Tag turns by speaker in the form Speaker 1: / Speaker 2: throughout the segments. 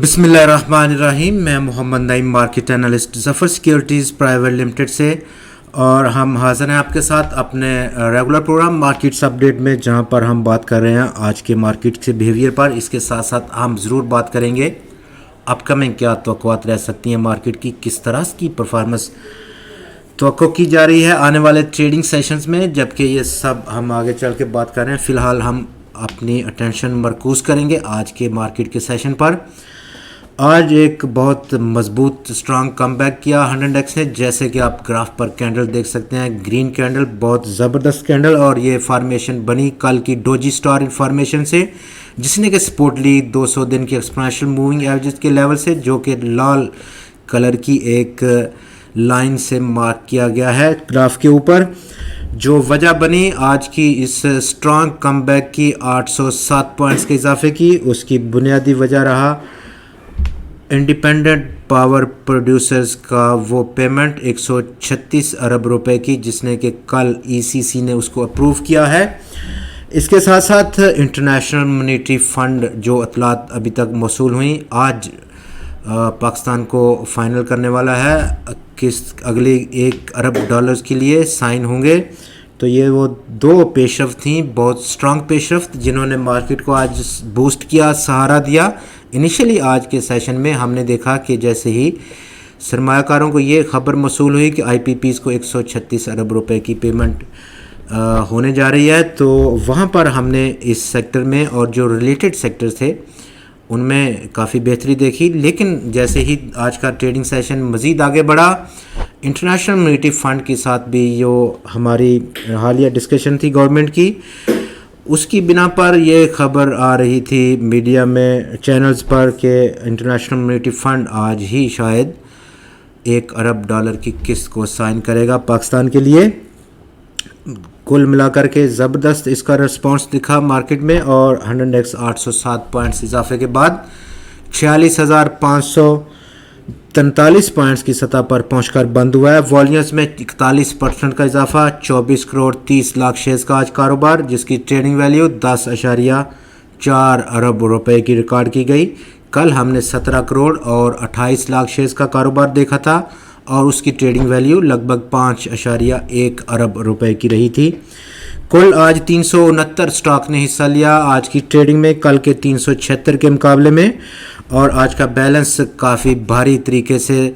Speaker 1: बिस्मिल्लाहिर्रहमानिर्रहीम। मैं Mohammad Naeem, market analyst Zafar securities private limited से, और हम हाज़िर हैं आपके साथ अपने रेगुलर प्रोग्राम मार्केट्स अपडेट में, जहां पर हम बात कर रहे हैं आज के मार्केट के बिहेवियर पर। इसके साथ साथ हम ज़रूर बात करेंगे अपकमिंग क्या तवक्कुआत रह सकती हैं मार्केट की, किस तरह की परफॉर्मेंस तवक्को की जा रही है आने वाले ट्रेडिंग सेशंस में। जबकि ये सब हम आगे चल के बात कर रहे हैं, फ़िलहाल हम अपनी अटेंशन मरकूज़ करेंगे आज के मार्केट के सेशन पर। आज एक बहुत मजबूत स्ट्रांग कमबैक किया 100x ने, जैसे कि आप ग्राफ पर कैंडल देख सकते हैं। ग्रीन कैंडल, बहुत ज़बरदस्त कैंडल, और ये फार्मेशन बनी कल की डोजी स्टार फॉर्मेशन से, जिसने कि सपोर्ट ली 200 दिन की एक्सपोनेंशियल मूविंग एवरेज के लेवल से, जो कि लाल कलर की एक लाइन से मार्क किया गया है ग्राफ के ऊपर। जो वजह बनी आज की इस स्ट्रांग कमबैक की 807 पॉइंट्स के इजाफे की, उसकी बुनियादी वजह रहा इंडिपेंडेंट पावर प्रोड्यूसर्स का वो पेमेंट 136 अरब रुपए की, जिसने कि कल ईसीसी ने उसको अप्रूव किया है। इसके साथ साथ इंटरनेशनल मॉनेटरी फ़ंड जो अतलात अभी तक मौसूल हुई, आज पाकिस्तान को फाइनल करने वाला है किस अगले 1 अरब डॉलर्स के लिए साइन होंगे। तो ये वो दो पेशरफ्त थी, बहुत स्ट्रांग पेशरफ्त, जिन्होंने मार्केट को आज बूस्ट किया, सहारा दिया। इनिशियली आज के सेशन में हमने देखा कि जैसे ही सरमायाकारों को ये खबर मौसूल हुई कि आईपीपीज़ को 136 अरब रुपए की पेमेंट होने जा रही है, तो वहाँ पर हमने इस सेक्टर में और जो रिलेटेड सेक्टर थे उनमें काफ़ी बेहतरी देखी। लेकिन जैसे ही आज का ट्रेडिंग सेशन मज़ीद आगे बढ़ा, इंटरनेशनल मॉनेटरी फ़ंड के साथ भी जो हमारी हालिया डिस्कशन थी गवर्नमेंट की, उसकी बिना पर यह खबर आ रही थी मीडिया में, चैनल्स पर, कि इंटरनेशनल मॉनेटरी फ़ंड आज ही शायद 1 अरब डॉलर की किस्त को साइन करेगा पाकिस्तान के लिए। कुल मिलाकर के ज़बरदस्त इसका रिस्पांस दिखा मार्केट में, और 100x 807 पॉइंट्स इजाफे के बाद 46,543 पॉइंट्स की सतह पर पहुंचकर बंद हुआ है। वॉल्यूम्स में 41% का इजाफा, 24 करोड़ 30 लाख शेयर्स का आज कारोबार, जिसकी ट्रेडिंग वैल्यू 10.4 अरब रुपए की रिकॉर्ड की गई। कल हमने 17 करोड़ और 28 लाख शेयर्स का कारोबार देखा था, और उसकी ट्रेडिंग वैल्यू लगभग 5.1 अरब रुपए की रही थी। कुल आज 369 स्टॉक ने हिस्सा लिया आज की ट्रेडिंग में, कल के 376 के मुकाबले में, और आज का बैलेंस काफ़ी भारी तरीके से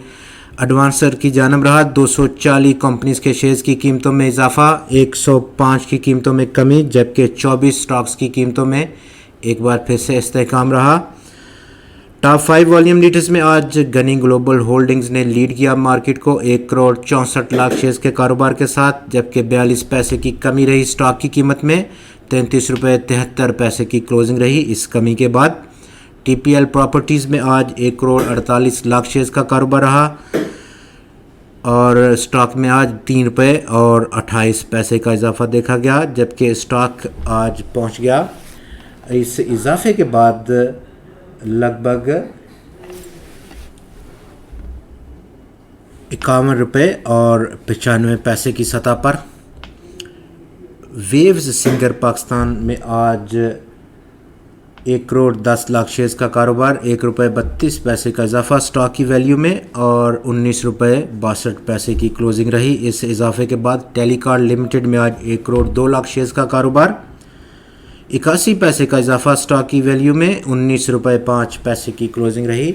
Speaker 1: एडवांसर की जानब रहा। 240 कंपनीज के शेयर्स की कीमतों में इजाफा, 105 की कीमतों में कमी, जबकि 24 स्टॉक्स की कीमतों में एक बार फिर से इस्तेहकाम रहा। टॉप 5 वॉल्यूम लीडर्स में आज गनी ग्लोबल होल्डिंग्स ने लीड किया मार्केट को 1 करोड़ 64 लाख शेयर्स के कारोबार के साथ, जबकि 42 पैसे की कमी रही स्टॉक की कीमत में, 33 रुपये 73 पैसे की क्लोजिंग रही इस कमी के बाद। टीपीएल प्रॉपर्टीज़ में आज 1 करोड़ 48 लाख शेयर्स का कारोबार रहा, और स्टॉक में आज 3 रुपये और 28 पैसे का इजाफा देखा गया, जबकि स्टॉक आज पहुंच गया इस इजाफे के बाद लगभग 51 रुपये और 95 पैसे की सतह पर। वेव्स सिंगर पाकिस्तान में आज 1 करोड़ 10 लाख शेयर्स का कारोबार, 1 रुपये 32 पैसे का इजाफा स्टॉक की वैल्यू में, और 19 रुपये 62 पैसे की क्लोजिंग रही इस इजाफे के बाद। टेलीकॉम लिमिटेड में आज 1 करोड़ 2 लाख शेयर्स का कारोबार, 81 पैसे का इजाफा स्टॉक की वैल्यू में, 19 रुपये 5 पैसे की क्लोजिंग रही,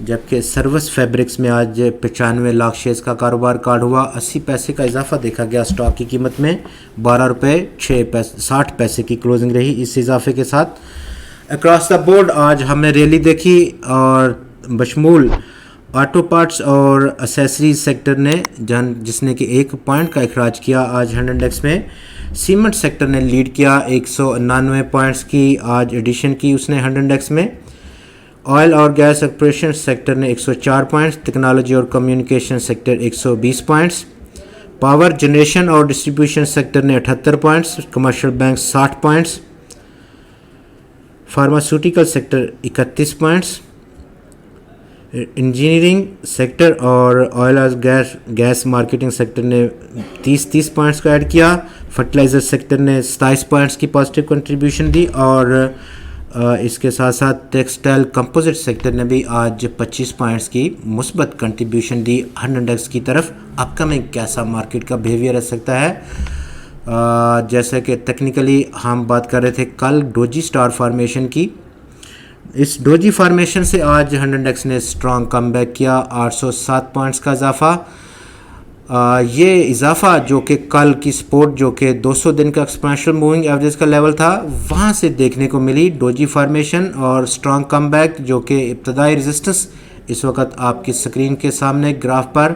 Speaker 1: जबकि सर्विस फैब्रिक्स में आज 95 लाख शेयर्स का कारोबार कार्ड हुआ, 80 पैसे का इजाफा देखा गया स्टॉक की कीमत में, 12 रुपये 60 पैसे की क्लोजिंग रही इस इजाफे के साथ। अक्रॉस द बोर्ड आज हमने रैली देखी, और बशमूल ऑटो पार्ट्स और एसेसरीज सेक्टर ने जिसने कि 1 पॉइंट का अखराज किया आज 100x में। सीमेंट सेक्टर ने लीड किया, 199 पॉइंट्स की आज एडिशन की उसने 100x में। ऑयल और गैस एक्सप्लोरेशन सेक्टर ने 104 पॉइंट्स, टेक्नोलॉजी और communication sector 120 points, power generation और डिस्ट्रीब्यूशन सेक्टर ने 78 points, commercial bank 60 points, pharmaceutical sector 31 points, engineering sector और ऑयल और गैस मार्केटिंग सेक्टर ने 30 पॉइंट्स को ऐड किया। फर्टिलाइज़र सेक्टर ने 27 पॉइंट्स की पॉजिटिव कंट्रीब्यूशन दी, और इसके साथ साथ टेक्सटाइल कंपोजिट सेक्टर ने भी आज 25 पॉइंट्स की मुस्बत कंट्रीब्यूशन दी हंड इंडेक्स की तरफ। अपकमिंग कैसा मार्केट का बिहेवियर रह सकता है, जैसे कि टेक्निकली हम बात कर रहे थे कल डोजी स्टार फॉर्मेशन की। इस डोजी फॉर्मेशन से आज हंड इंडेक्स ने स्ट्रॉन्ग कमबैक किया, 807 पॉइंट्स का इजाफा। ये इजाफा जो कि कल की सपोर्ट जो कि 200 दिन का एक्सपोनेंशियल मूविंग एवरेज का लेवल था, वहाँ से देखने को मिली डोजी फॉर्मेशन और स्ट्रॉन्ग कमबैक, जो कि इब्तदाई रेजिस्टेंस इस वक्त आपकी स्क्रीन के सामने ग्राफ पर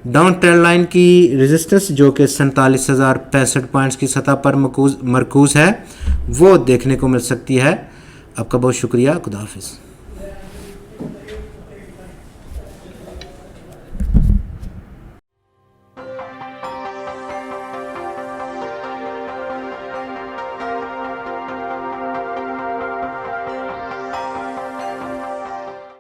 Speaker 1: डाउन ट्रेंड लाइन की रेजिस्टेंस जो कि 47,065 पॉइंट्स की सतह पर मरकूज़ है, वो देखने को मिल सकती है। आपका बहुत शुक्रिया। खुदा हाफिज़।